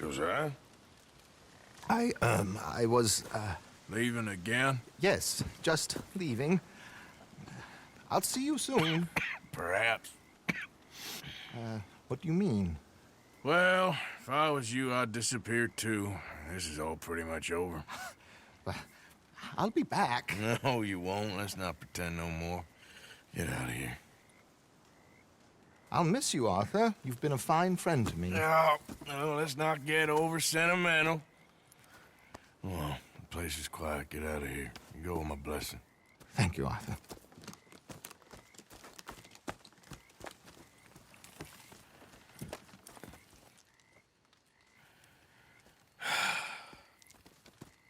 Josiah? I was, Leaving again? yes, just leaving. I'll see you soon. Perhaps. What do you mean? Well, if I was you, I'd disappear too. This is all pretty much over. I'll be back. No, you won't. Let's not pretend no more. Get out of here. I'll miss you, Arthur. You've been a fine friend to me. No, let's not get over sentimental. Well, the place is quiet. Get out of here. You go with my blessing. Thank you, Arthur.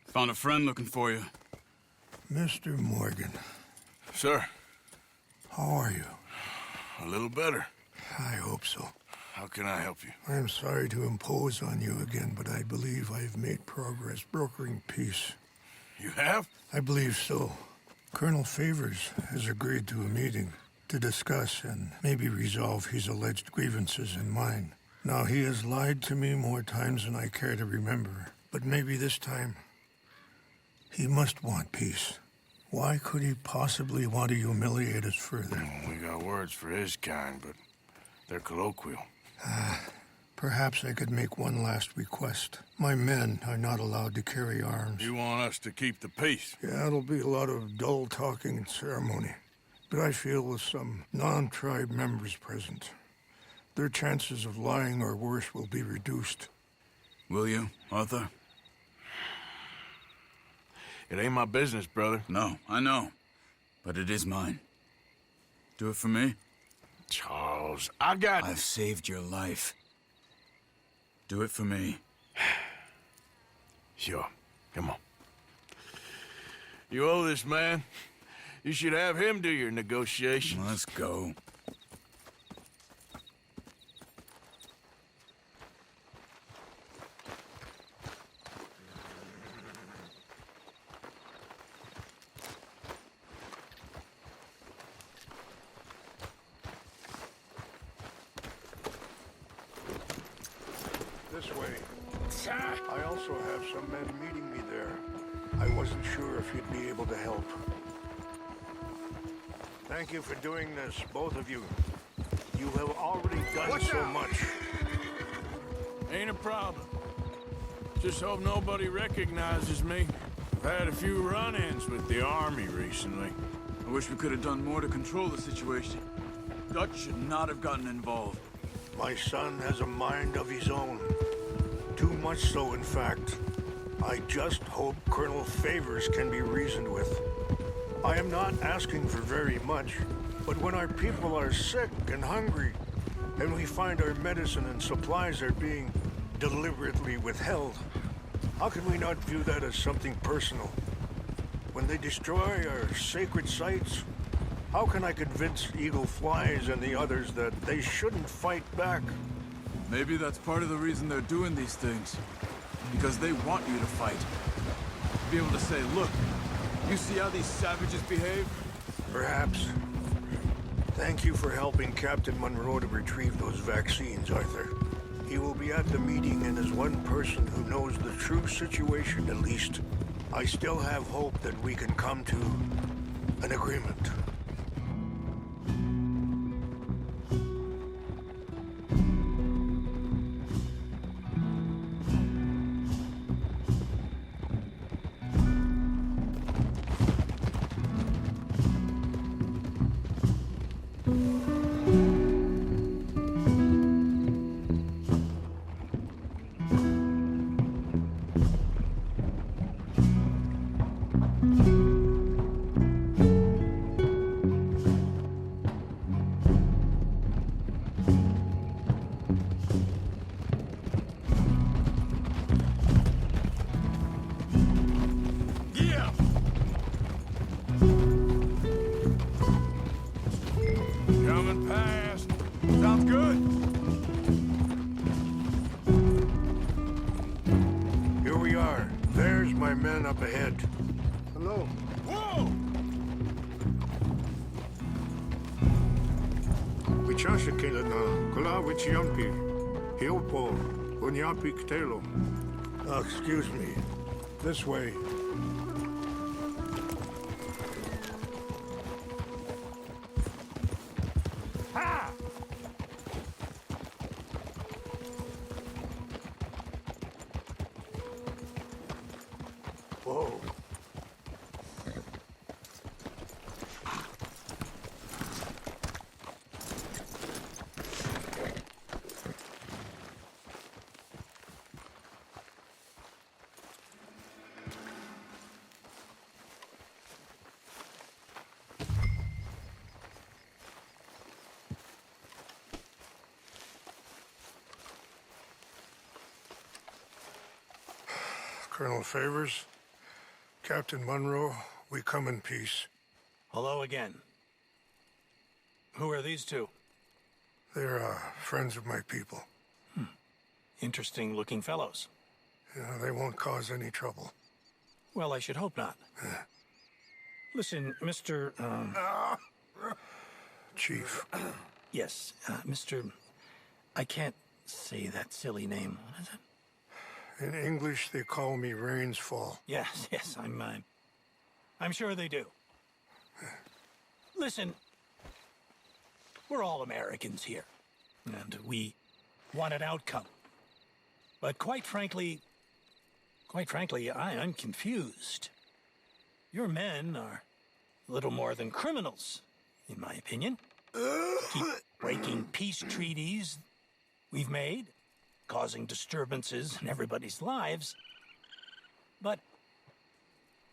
Found a friend looking for you. Mr. Morgan, Sir, how are you? a little better. I hope so. How can I help you? I am sorry to impose on you again, but I believe I've made progress brokering peace. You have? I believe so. Colonel Favors has agreed to a meeting to discuss and maybe resolve his alleged grievances and mine. Now, he has lied to me more times than I care to remember, but maybe this time he must want peace. Why could he possibly want to humiliate us further? We got words for his kind, but they're colloquial. Perhaps I could make one last request. My men are not allowed to carry arms. You want us to keep the peace? Yeah, it'll be a lot of dull talking and ceremony. But I feel with some non-tribe members present, their chances of lying or worse will be reduced. Will you, Arthur? It ain't my business, brother. No, I know. But it is mine. Do it for me? Charles, I got... I've saved your life. Do it for me. Sure. Come on. You owe this man. You should have him do your negotiations. Let's go. This way. I also have some men meeting me there. I wasn't sure if you'd be able to help. Thank you for doing this, both of you. You have already done so much. Ain't a problem. Just hope nobody recognizes me. I've had a few run-ins with the army recently. I wish we could have done more to control the situation. Dutch should not have gotten involved. My son has a mind of his own. Too much so, in fact. I just hope Colonel Favors can be reasoned with. I am not asking for very much, but when our people are sick and hungry, and we find our medicine and supplies are being deliberately withheld, how can we not view that as something personal? When they destroy our sacred sites, how can I convince Eagle Flies and the others that they shouldn't fight back? Maybe that's part of the reason they're doing these things. Because they want you to fight. Be able to say, look, you see how these savages behave? Perhaps. Thank you for helping Captain Monroe to retrieve those vaccines, Arthur. He will be at the meeting and is one person who knows the true situation at least. I still have hope that we can come to an agreement. Coming past. Sounds good. Here we are. There's my men up ahead. Hello. Whoa! Wichasha Kelana, Kula Wichiampi, Hiopo, Punyapictelo. Excuse me. This way. Whoa. Colonel Favors, Captain Munro, we come in peace. Hello again. Who are these two? They're friends of my people. Interesting looking fellows. Yeah, they won't cause any trouble. Well, I should hope not. Listen, Mr. Chief. Yes, Mr. I can't say that silly name. What is it? In English, they call me Rainsfall. Yes, I'm sure they do. Listen, we're all Americans here, and we want an outcome. But quite frankly, I'm confused. Your men are little more than criminals, in my opinion. Keep breaking peace treaties we've made, causing disturbances in everybody's lives. But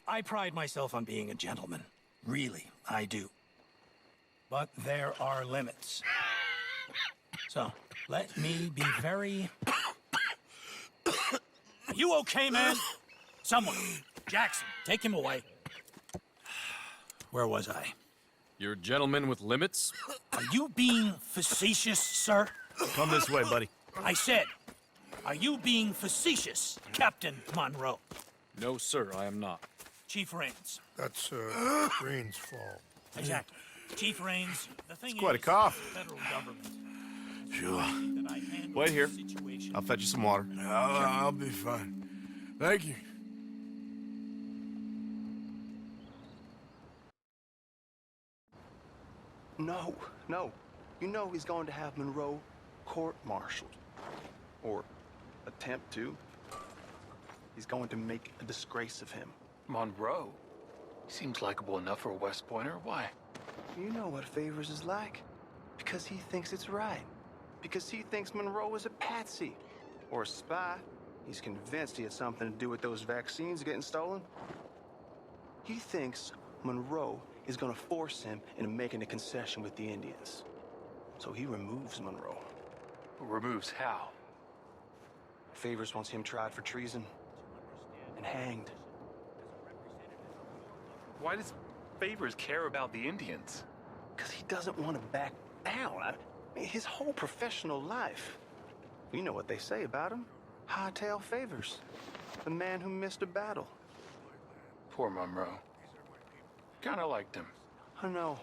I pride myself on being a gentleman. Really, I do. But there are limits. So, let me be very... Are you okay, man? Someone. Jackson, take him away. Where was I? You're a gentleman with limits? Are you being facetious, sir? Come this way, buddy. I said, are you being facetious, Captain Monroe? No, sir, I am not. Chief Rains. That's Rainsfall. Exactly. Chief Rains, the thing quite a is, cough. the federal government. Sure. That I handle Wait here. the situation. I'll fetch you some water. I'll be fine. Thank you. No. You know he's going to have Monroe court-martialed. Or attempt to. He's going to make a disgrace of him. Monroe? Seems likable enough for a West Pointer. Why? You know what Favors is like. Because he thinks it's right. Because he thinks Monroe is a patsy. Or a spy. He's convinced he had something to do with those vaccines getting stolen. He thinks Monroe is gonna force him into making a concession with the Indians. So he removes Monroe. Removes how? Favors wants him tried for treason. And hanged. Why does Favors care about the Indians? Because he doesn't want to back down. I mean, his whole professional life. You know what they say about him. Hightail Favors. The man who missed a battle. Poor Monroe. Kinda liked him. I know.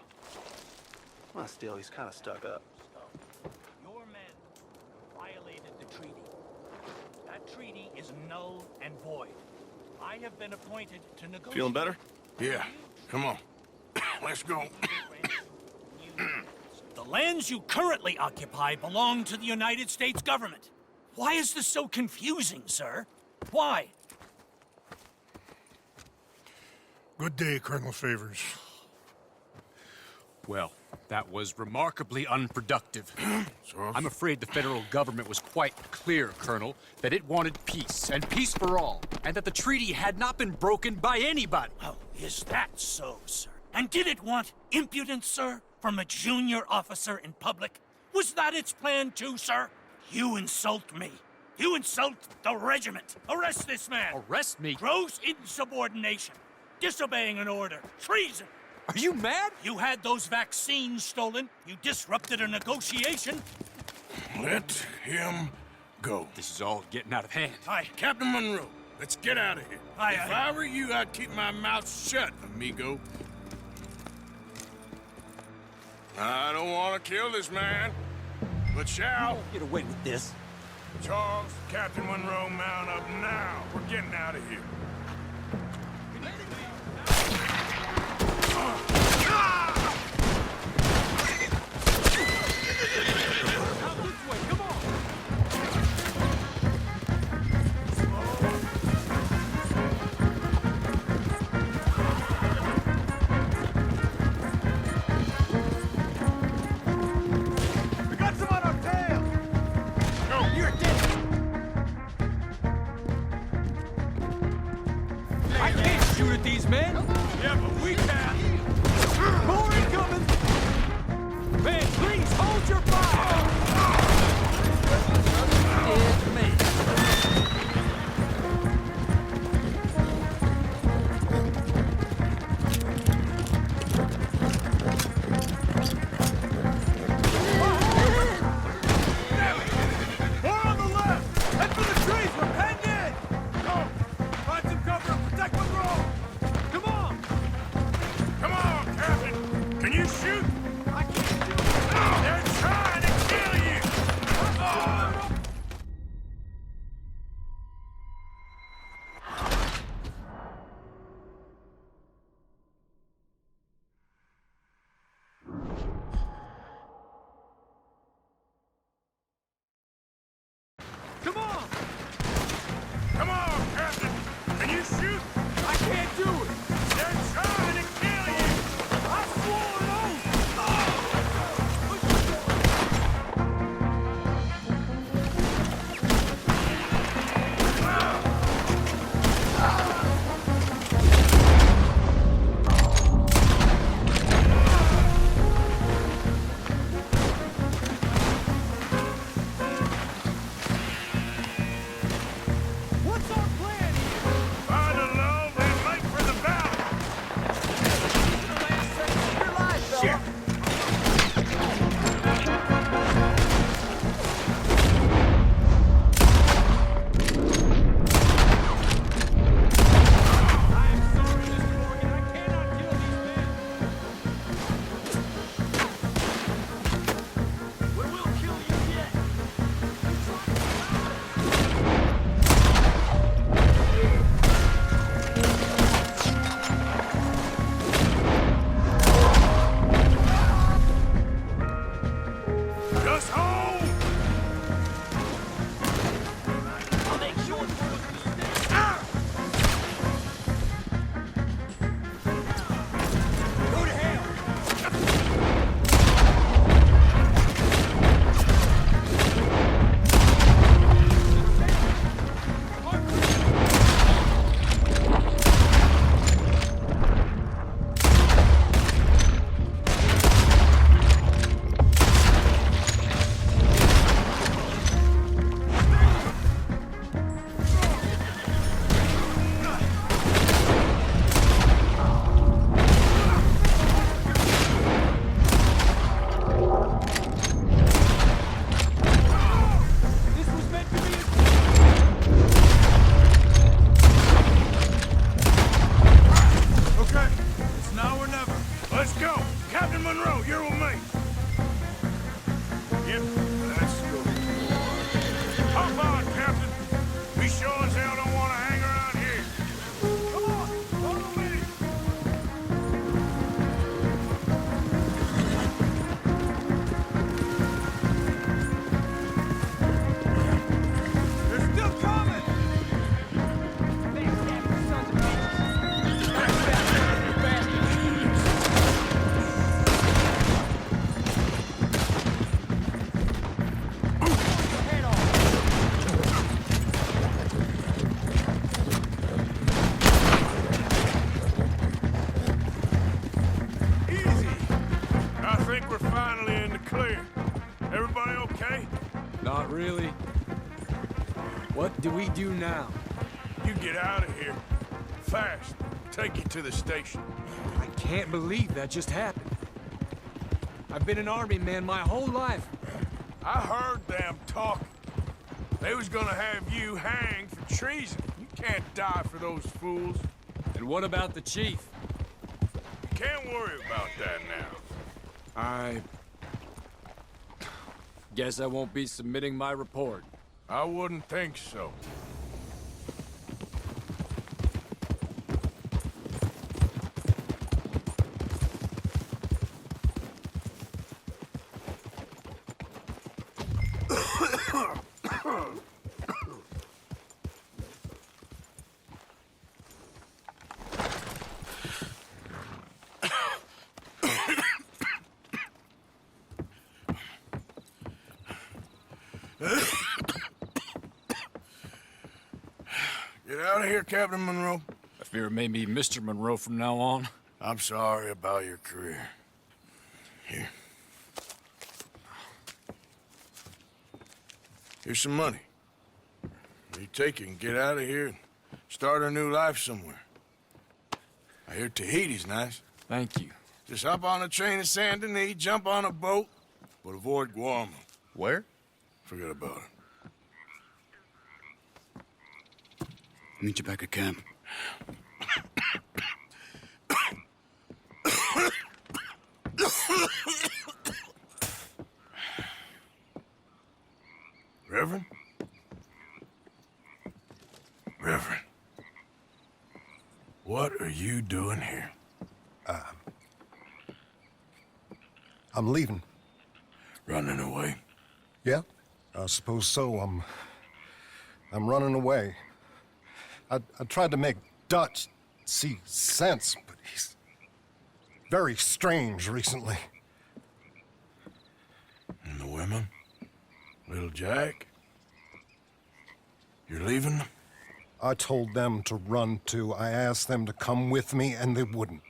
Well, still, he's kind of stuck up. Your men violated the treaty. That treaty is null and void. I have been appointed to negotiate. Feeling better? Yeah, come on. Let's go. The lands you currently occupy belong to the United States government. Why is this so confusing, sir? Why? Good day, Colonel Favors. Well, that was remarkably unproductive. I'm afraid the federal government was quite clear, Colonel, that it wanted peace, and peace for all, and that the treaty had not been broken by anybody. Oh, is that so, sir? And did it want impudence, sir, from a junior officer in public? Was that its plan too, sir? You insult me. You insult the regiment. Arrest this man. Arrest me? Gross insubordination. Disobeying an order. Treason. Are you mad? You had those vaccines stolen. You disrupted a negotiation. Let him go. This is all getting out of hand. Captain Monroe, let's get out of here. If I were you, I'd keep my mouth shut, amigo. I don't want to kill this man, but shall. Get away with this. Charles, Captain Monroe, mount up now. We're getting out of here. I can't shoot at these men! Yeah, but we can. More incoming! Man, please hold your fire! It's me. More on the left! Head for the trees! We're penned in! Go! Find some cover and protect Monroe! Come on! Come on, Captain. Can you shoot? I can't do it! They're trying to kill you. Come on! Come on, Captain. Can you shoot? I can't do it! They're trying to kill you. I swore an oath! What's our plan here? Find a lull and make for the valley. Shit. I am sorry, Mr. Morgan. I cannot kill these men. We will kill you yet. Just hold. I'll make sure Go to hell! This was meant to be a... Okay. It's now or never. Let's go. Captain Monroe, you're with me. Yep, let's go. Hop on, Captain. We sure as hell don't want to hang around here. Come on, follow me. They're still coming! Easy. I think we're finally in the clear. Everybody okay? Not really. What do we do now? You get out of here. Fast. Take you to the station. I can't believe that just happened. I've been an army man my whole life. I heard them talking. They was gonna have you hanged for treason. You can't die for those fools. And what about the chief? Can't worry about that now. I guess I won't be submitting my report. I wouldn't think so. Get out of here, Captain Monroe. I fear it may be Mr. Monroe from now on. I'm sorry about your career. Here. Here's some money. You take it and get out of here and start a new life somewhere. I hear Tahiti's nice. Thank you. Just hop on a train to Saint Denis, jump on a boat, but avoid Guam. Where? Forget about it. Meet you back at camp. Reverend? Reverend. What are you doing here? I'm leaving. Running away? Yeah, I suppose so. I'm running away. I tried to make Dutch see sense, but he's very strange recently. And the women? Little Jack? You're leaving them? I told them to run too. I asked them to come with me, and they wouldn't.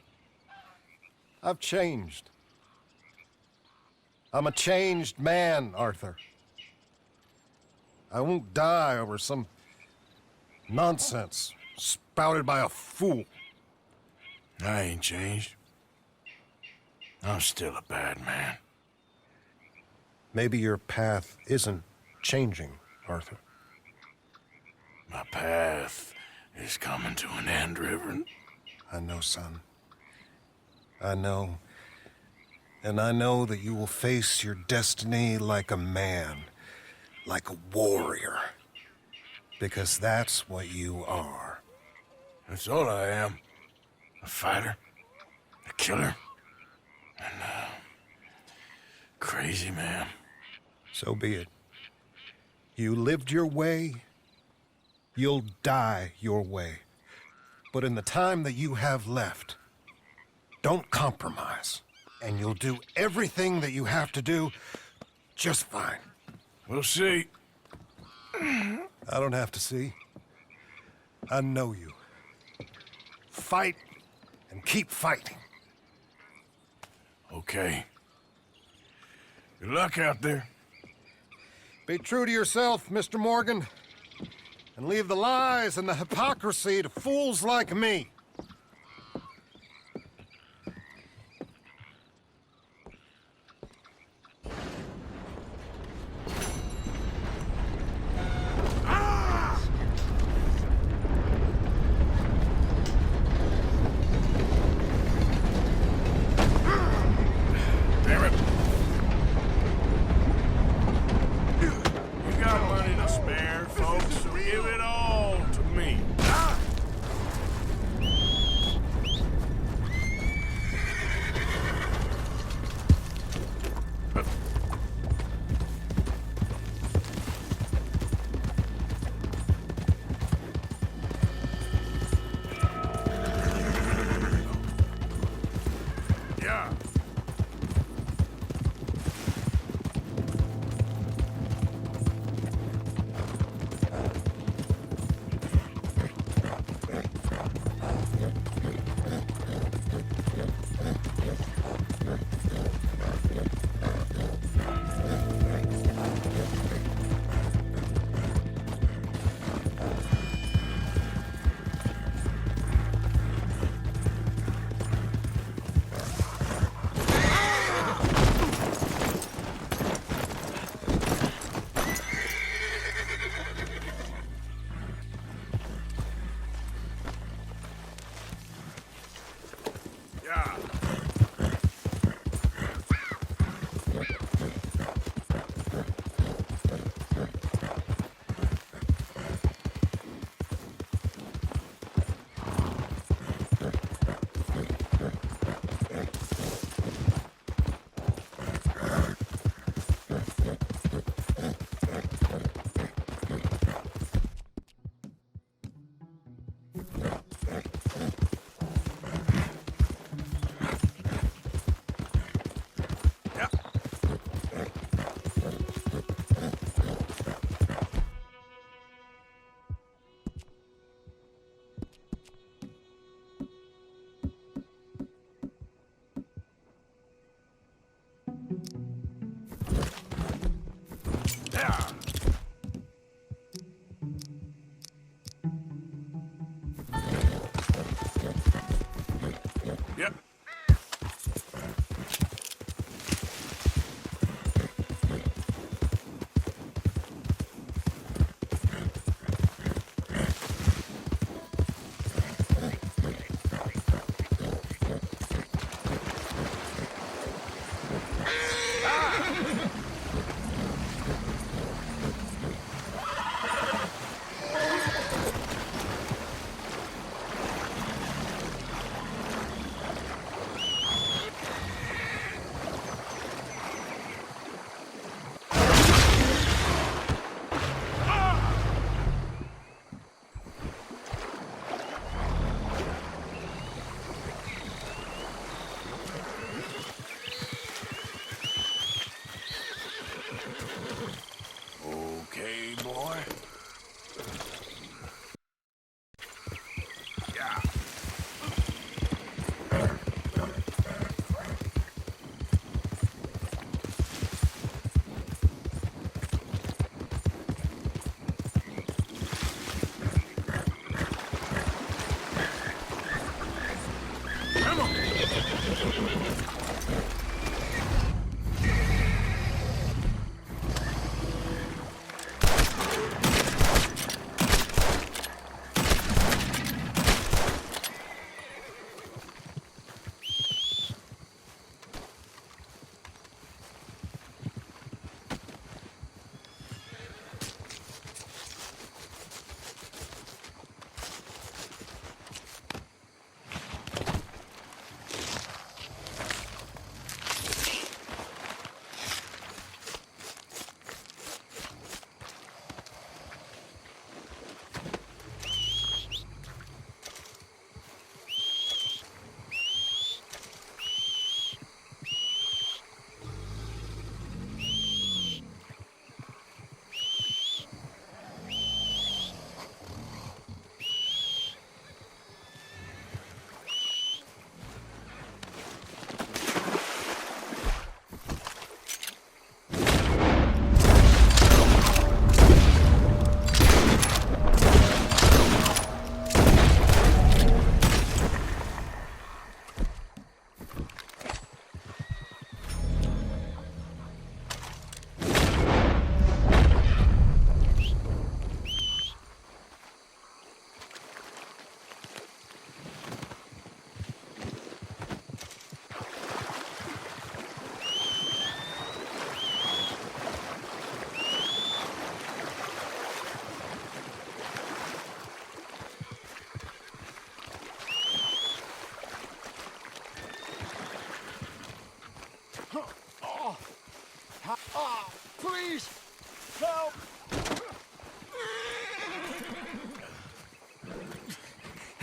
I've changed. I'm a changed man, Arthur. I won't die over some nonsense spouted by a fool. I ain't changed. I'm still a bad man. Maybe your path isn't changing, Arthur. My path is coming to an end, Reverend. I know, son. I know. And I know that you will face your destiny like a man, like a warrior. Because that's what you are. That's all I am. A fighter, a killer, and a crazy man. So be it. You lived your way, you'll die your way. But in the time that you have left, don't compromise. And you'll do everything that you have to do just fine. We'll see. I don't have to see. I know you. Fight and keep fighting. Okay. Good luck out there. Be true to yourself, Mr. Morgan, and leave the lies and the hypocrisy to fools like me. Damn it. You got money to spare, folks, so give it all to me. Yeah.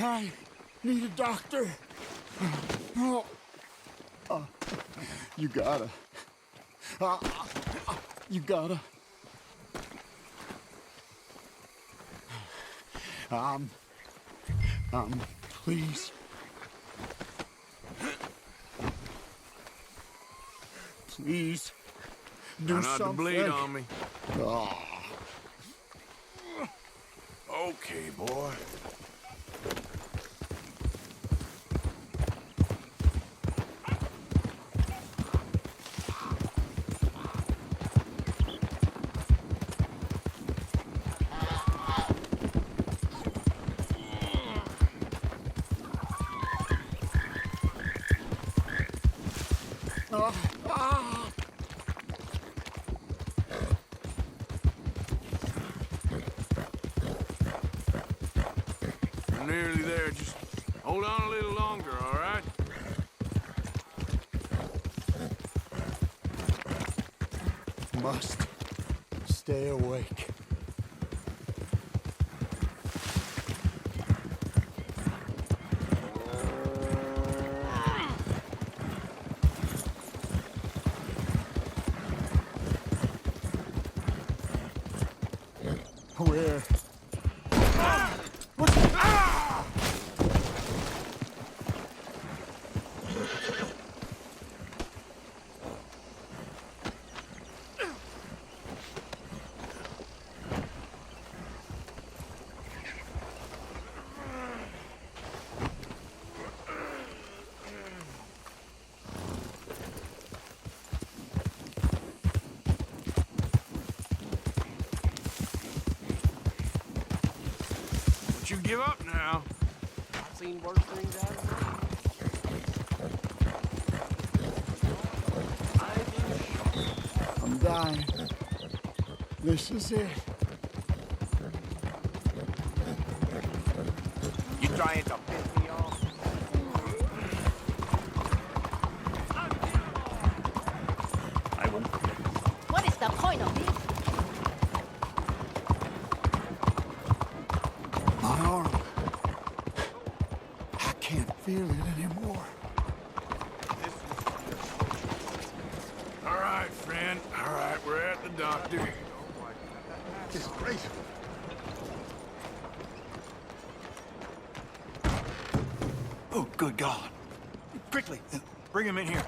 I need a doctor. Oh. You gotta. You gotta. Please. Please. Do Try not something. to bleed on me. Oh. Okay, boy. I'm nearly there. Just hold on a little longer, all right? Must stay awake. Where? Don't you give up now. I've seen worse things out of I'm dying. This is it. You trying to piss me off? I won't. What is the point of this? My arm. I can't feel it anymore. All right, friend. All right, we're at the doctor. Disgraceful. Oh, good God. Quickly, bring him in here.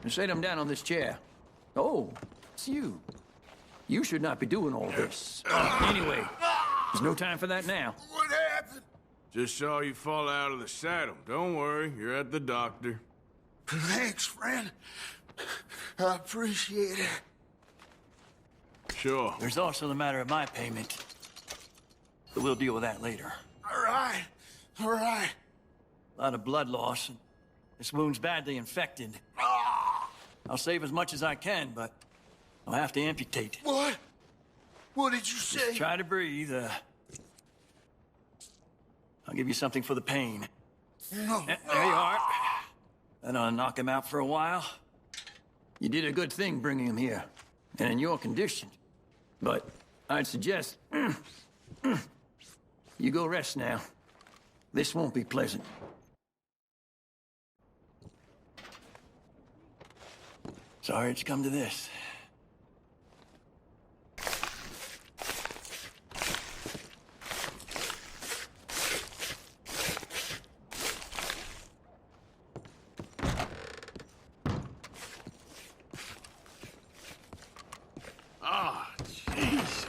Set him down on this chair. Oh, it's you. You should not be doing all this. Anyway, there's no time for that now. What happened? Just saw you fall out of the saddle. Don't worry, you're at the doctor. Thanks, friend. I appreciate it. Sure. There's also the matter of my payment. But we'll deal with that later. All right. All right. A lot of blood loss, and this wound's badly infected. I'll save as much as I can, but I'll have to amputate. What? What did you say? Just try to breathe. I'll give you something for the pain. No. There you are. That'll knock him out for a while. You did a good thing bringing him here, and in your condition. But I'd suggest you go rest now. This won't be pleasant. Sorry it's come to this. Ah, Jesus.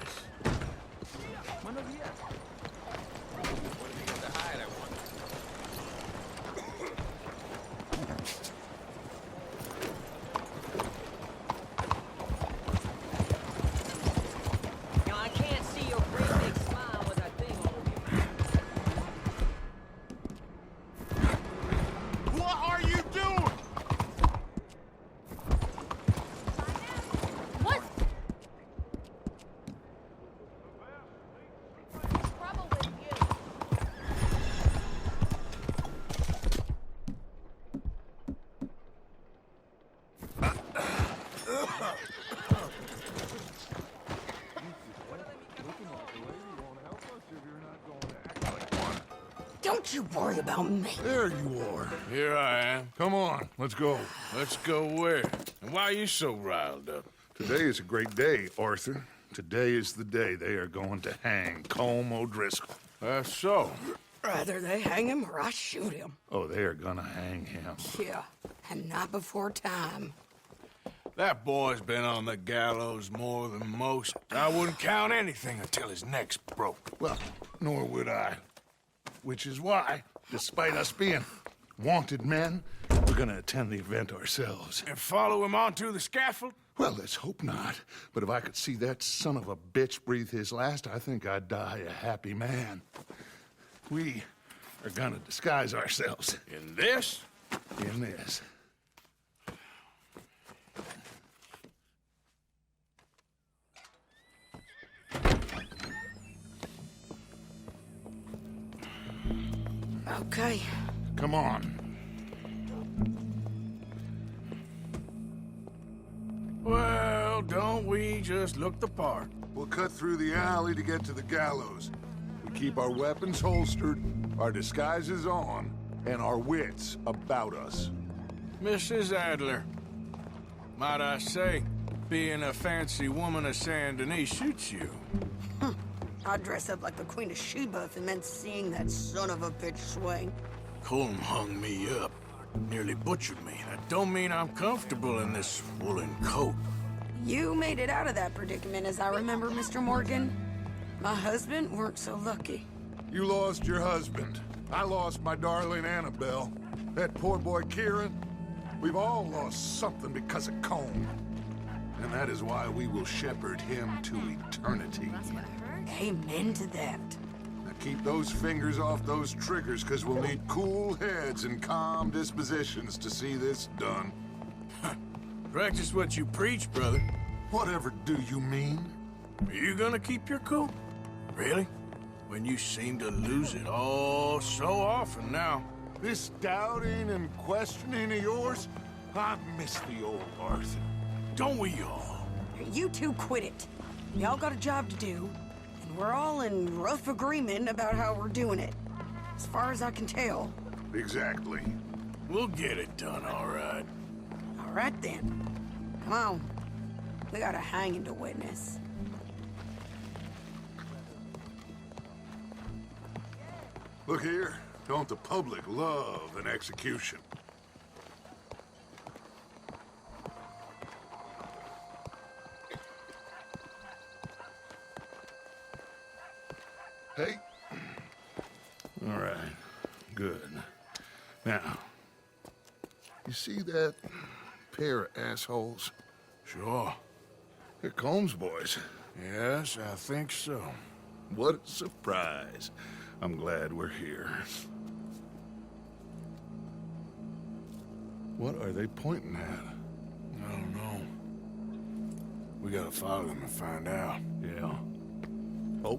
Don't you worry about me. There you are. Here I am. Come on, let's go. Let's go where? And why are you so riled up? Today is a great day, Arthur. Today is the day they are going to hang Colm O'Driscoll. That's so. Rather they hang him or I shoot him. Oh, they are gonna hang him. Yeah, and not before time. That boy's been on the gallows more than most. I wouldn't count anything until his neck's broke. Well, nor would I. Which is why, despite us being wanted men, we're gonna attend the event ourselves. And follow him onto the scaffold? Well, let's hope not. But if I could see that son of a bitch breathe his last, I think I'd die a happy man. We are gonna disguise ourselves. In this? In this. Okay. Come on. Well, don't we just look the part? We'll cut through the alley to get to the gallows. We keep our weapons holstered, our disguises on, and our wits about us. Mrs. Adler, might I say, being a fancy woman of Saint Denis suits you. I'd dress up like the Queen of Sheba if it meant seeing that son of a bitch swing. Colm hung me up, nearly butchered me. That don't mean I'm comfortable in this woolen coat. You made it out of that predicament, as I remember, Mr. Morgan. My husband weren't so lucky. You lost your husband. I lost my darling Annabelle. That poor boy Kieran. We've all lost something because of Colm. And that is why we will shepherd him to eternity. Amen to that. Now keep those fingers off those triggers, because we'll need cool heads and calm dispositions to see this done. Practice what you preach, brother. Whatever do you mean? Are you gonna keep your cool? Really? When you seem to lose it all so often now. This doubting and questioning of yours, I miss the old Arthur. Don't we all? You two quit it. Y'all got a job to do, and we're all in rough agreement about how we're doing it. As far as I can tell. Exactly. We'll get it done, all right. All right, then. Come on. We got a hanging to witness. Look here. Don't the public love an execution? Hey. All right. Good. Now, you see that pair of assholes? Sure. They're Colm's boys. Yes, I think so. What a surprise. I'm glad we're here. What are they pointing at? I don't know. We gotta follow them and find out. Yeah. Oh,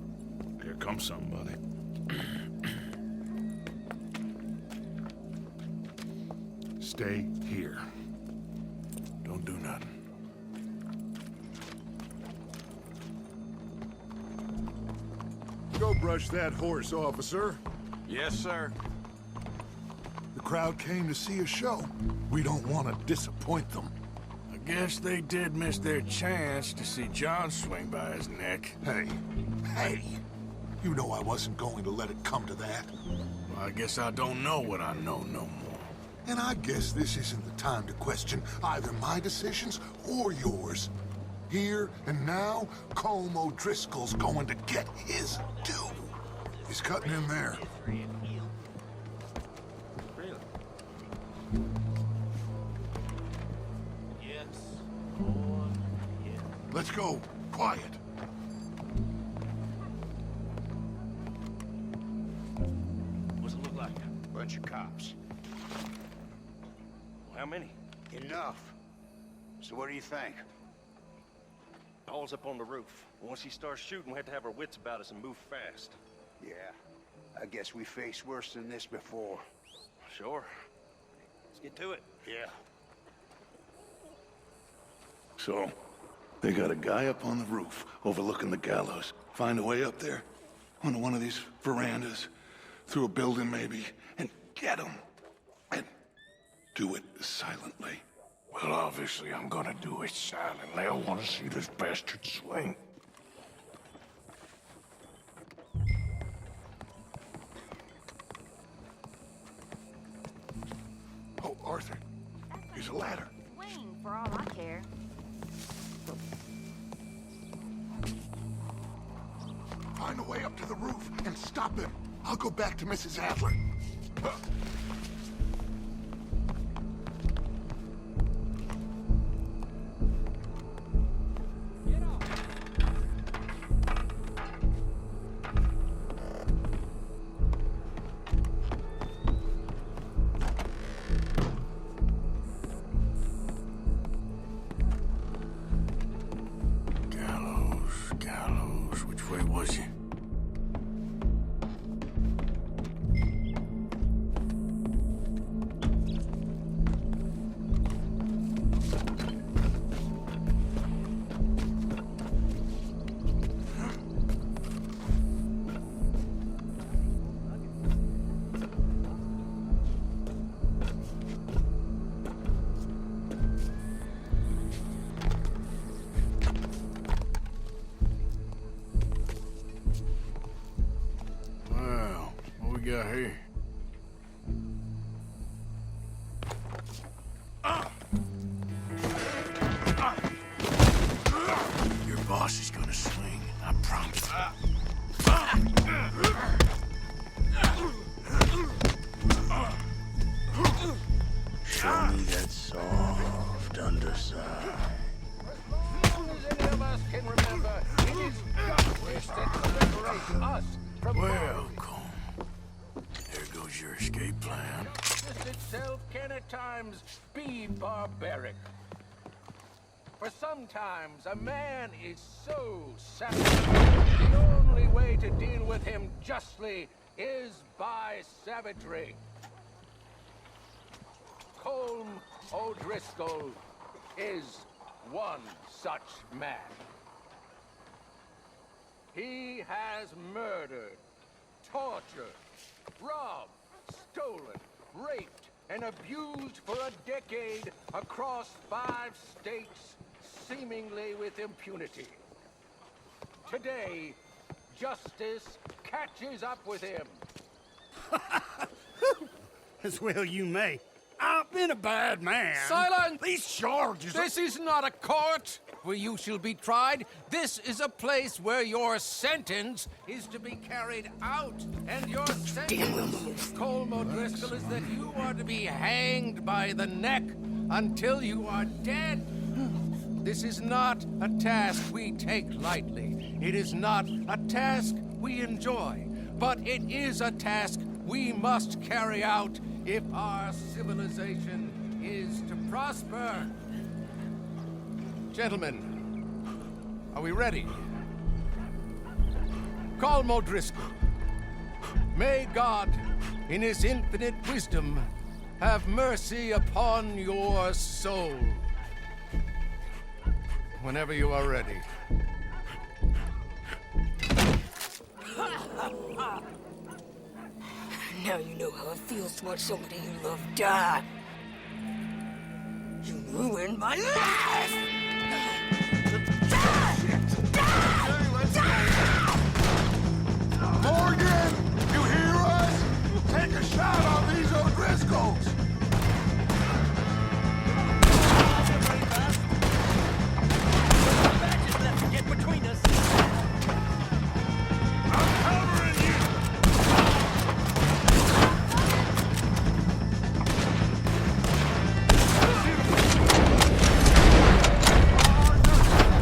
here comes somebody. Stay here. Don't do nothing. Go brush that horse, officer. Yes, sir. The crowd came to see a show. We don't want to disappoint them. I guess they did miss their chance to see John swing by his neck. Hey, you know I wasn't going to let it come to that. Well, I guess I don't know what I know no more. And I guess this isn't the time to question either my decisions or yours. Here and now, Colm O'Driscoll's going to get his due. He's cutting in there. Let's go. Quiet. What's it look like? Bunch of cops. How many? Enough. So what do you think? All's up on the roof. Once he starts shooting, we have to have our wits about us and move fast. Yeah. I guess we faced worse than this before. Sure. Let's get to it. Yeah. So, they got a guy up on the roof overlooking the gallows. Find a way up there onto one of these verandas. through a building maybe, and get them. And do it silently. Well, obviously I'm gonna do it silently. I want to see this bastard swing. Oh, Arthur, here's a ladder. Swing for all I care. Find a way up to the roof and stop him. I'll go back to Mrs. Adler. Gallows, which way was he? Well, what we got here? Your boss is gonna swing, I promise. Show me that soft underside. As long as any of us can remember, it is justice that can liberate us from Well, Colm, there goes your escape plan. justice itself can at times be barbaric. For sometimes a man is so savage, the only way to deal with him justly is by savagery. Colm O'Driscoll is one such man. He has murdered, tortured, robbed, stolen, raped, and abused for a decade across 5 states, seemingly with impunity. Today, justice catches up with him. As well you may. I've been a bad man. Silence! These charges are... This is not a court where you shall be tried. This is a place where your sentence is to be carried out. And your sentence, Colm O'Driscoll, is that you are to be hanged by the neck until you are dead. This is not a task we take lightly. It is not a task we enjoy. But it is a task we must carry out if our civilization is to prosper. Gentlemen, are we ready? Colm O'Driscoll, may God, in his infinite wisdom, have mercy upon your soul. Whenever you are ready. Now you know how it feels to watch somebody you love die. You ruined my life! Morgan, you hear us? Take a shot on these O'Driscolls. Get between us. I'm covering you.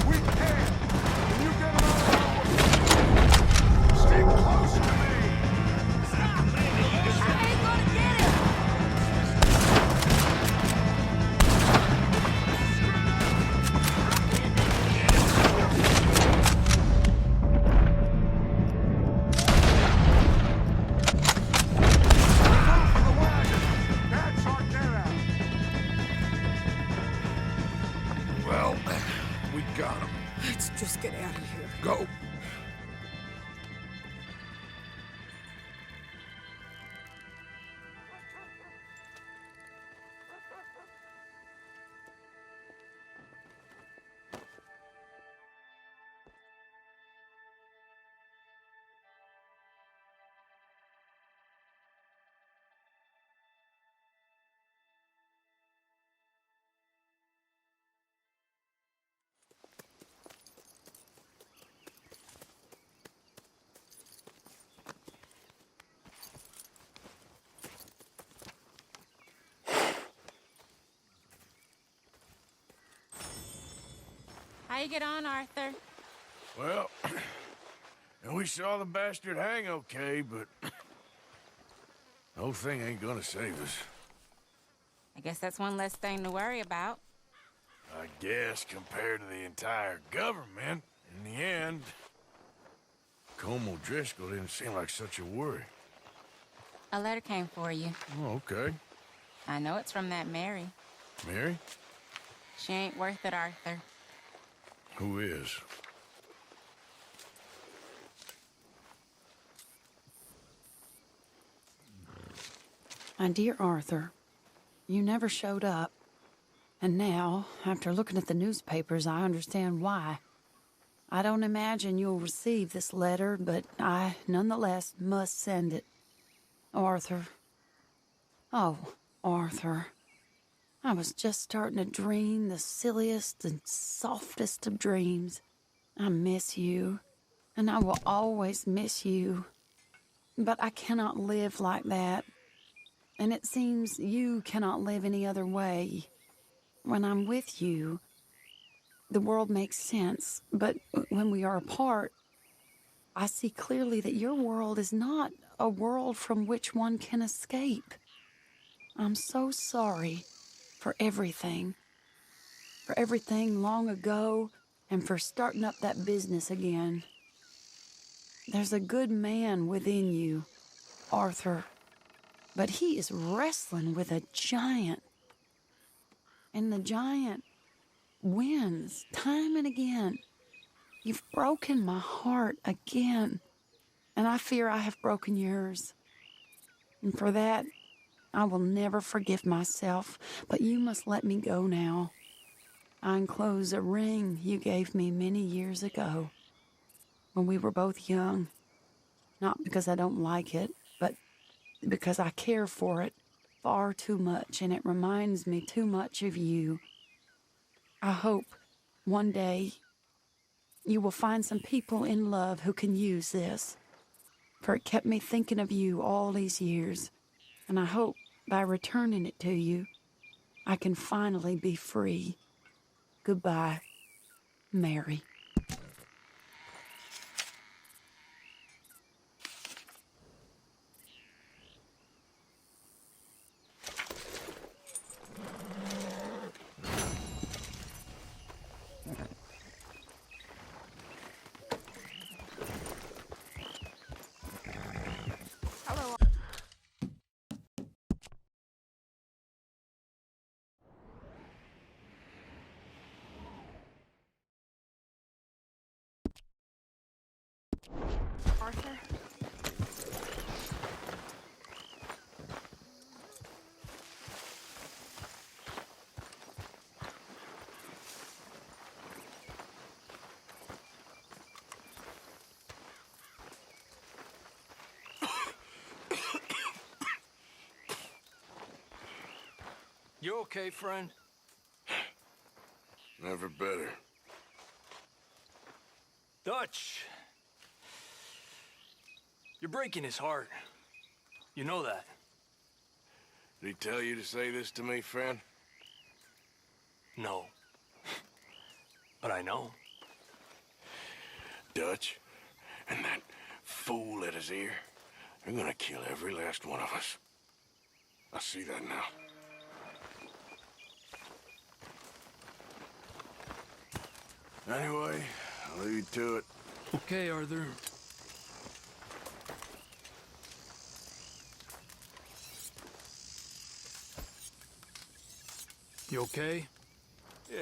We can. Can you get him out of the way? Stay close to me. Stop, baby! I ain't gonna get him! That's our get out. Well, we got him. Let's just get out of here. Go. How you get on, Arthur? Well, we saw the bastard hang okay, but the whole thing ain't gonna save us. I guess that's one less thing to worry about. I guess compared to the entire government, in the end, Colm O'Driscoll didn't seem like such a worry. A letter came for you. Oh, okay. I know it's from that Mary. Mary? She ain't worth it, Arthur. Who is? My dear Arthur, you never showed up. And now, after looking at the newspapers, I understand why. I don't imagine you'll receive this letter, but I, nonetheless, must send it. Arthur. Oh, Arthur. I was just starting to dream the silliest and softest of dreams. I miss you, and I will always miss you. But I cannot live like that. And it seems you cannot live any other way. When I'm with you, the world makes sense. But when we are apart, I see clearly that your world is not a world from which one can escape. I'm so sorry for everything. For everything long ago, and for starting up that business again. There's a good man within you, Arthur. But he is wrestling with a giant. And the giant wins time and again. You've broken my heart again. And I fear I have broken yours. And for that, I will never forgive myself. But you must let me go now. I enclose a ring you gave me many years ago, when we were both young. Not because I don't like it, but because I care for it far too much, and it reminds me too much of you. I hope one day you will find some people in love who can use this, for it kept me thinking of you all these years, and I hope by returning it to you, I can finally be free. Goodbye, Mary. Arthur? You okay, friend? Never better. Dutch. You're breaking his heart. You know that. Did he tell you to say this to me, friend? No. But I know. Dutch and that fool at his ear, they're gonna kill every last one of us. I see that now. Anyway, I'll leave you to it. Okay, Arthur. You okay? Yeah.